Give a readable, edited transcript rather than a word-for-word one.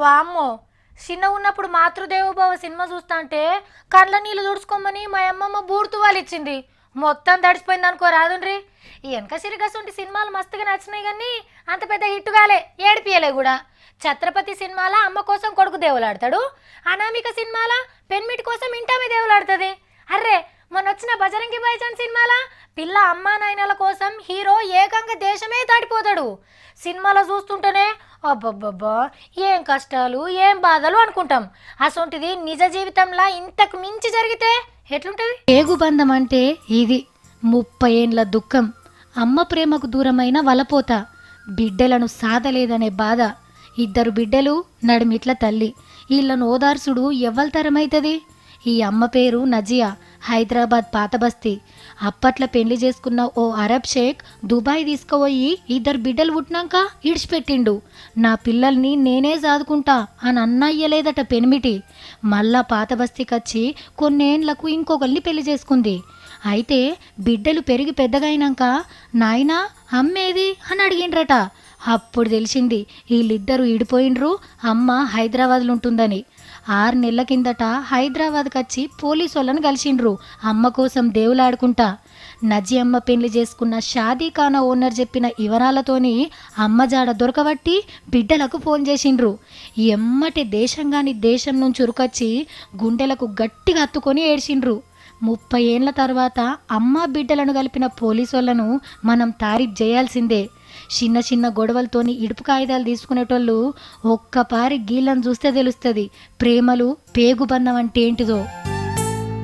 వామ్మో, చిన్న ఉన్నప్పుడు మాతృదేవోభవ సినిమా చూస్తా అంటే కండ్ల నీళ్ళు తుడుచుకోమని మా అమ్మమ్మ బూర్తు వాళ్ళు ఇచ్చింది. మొత్తం తడిసిపోయింది అనుకో రాదుండ్రి. ఈ వెనక సిరిగసుంటి సినిమాలు మస్తుగా నచ్చినాయి కానీ అంత పెద్ద హిట్ కాలే, ఏడిపియలే కూడా. ఛత్రపతి సినిమాల అమ్మ కోసం కొడుకు దేవులాడతాడు, అనామిక సినిమాల పెన్మిటి కోసం ఇంటామే దేవులాడుతుంది. అర్రే మొన్న వచ్చిన బజరంగి భాయిజాన్ సినిమాల పిల్ల అమ్మా నాయనల కోసం హీరో ఏకంగా దేశమే దాటిపోతాడు. సినిమాలో చూస్తుంటేనే అబ్బబ్బబ్బా ఏం కష్టాలు ఏం బాధలు అనుకుంటాం. అసొంటిది నిజ జీవితంలో ఇంతకు మించి జరిగితే ఎట్లుంటది? పేగుబంధం అంటే ఇది 30 ఏండ్ల దుఃఖం, అమ్మ ప్రేమకు దూరమైన వలపోత, బిడ్డలను సాధలేదనే బాధ. 2 బిడ్డలు నడిమిట్ల తల్లి, వీళ్ళను ఓదార్సుడు ఎవ్వల్తరమైతుంది? ఈ అమ్మ పేరు నజియా, హైదరాబాద్ పాతబస్తీ. అప్పట్లో పెళ్లి చేసుకున్న ఓ అరబ్ షేక్ దుబాయ్ తీసుకుపోయి 2 బిడ్డలు పుట్టినాక ఇడిచిపెట్టిండు. నా పిల్లల్ని నేనే సాదుకుంటా అని అన్నయ్యలేదట పెనిమిటి. మళ్ళా పాతబస్తీకి వచ్చి కొన్నేండ్లకు ఇంకొకరిని పెళ్లి చేసుకుంది. అయితే బిడ్డలు పెరిగి పెద్దగైనాక నాయనా అమ్మేది అని అడిగిండ్రట. అప్పుడు తెలిసింది వీళ్ళిద్దరూ ఇడిపోయిండ్రు, అమ్మ హైదరాబాద్లో ఉంటుందని. 6 నెలల కిందట హైదరాబాద్కి వచ్చి పోలీసు వాళ్ళని కలిసిండ్రు అమ్మ కోసం దేవులాడుకుంటా. నజీ అమ్మ పెళ్లి చేసుకున్న షాదీఖానా ఓనర్ చెప్పిన వివరాలతోని అమ్మ జాడ దొరకబట్టి బిడ్డలకు ఫోన్ చేసిండ్రు. ఎమ్మటి దేశంగాని దేశం నుంచి ఉరుకొచ్చి గుండెలకు గట్టిగా హత్తుకొని ఏడ్చిండ్రు. 30 ఏండ్ల తర్వాత అమ్మ బిడ్డలను కలిపిన పోలీసు వాళ్ళను మనం తారీఫ్ చేయాల్సిందే. చిన్న చిన్న గొడవలతోని ఇడుపు కాగితాలు తీసుకునేటోళ్ళు ఒక్కపారి గీళ్ళను చూస్తే తెలుస్తుంది ప్రేమలు పేగుబంధం అంటే ఏంటిదో.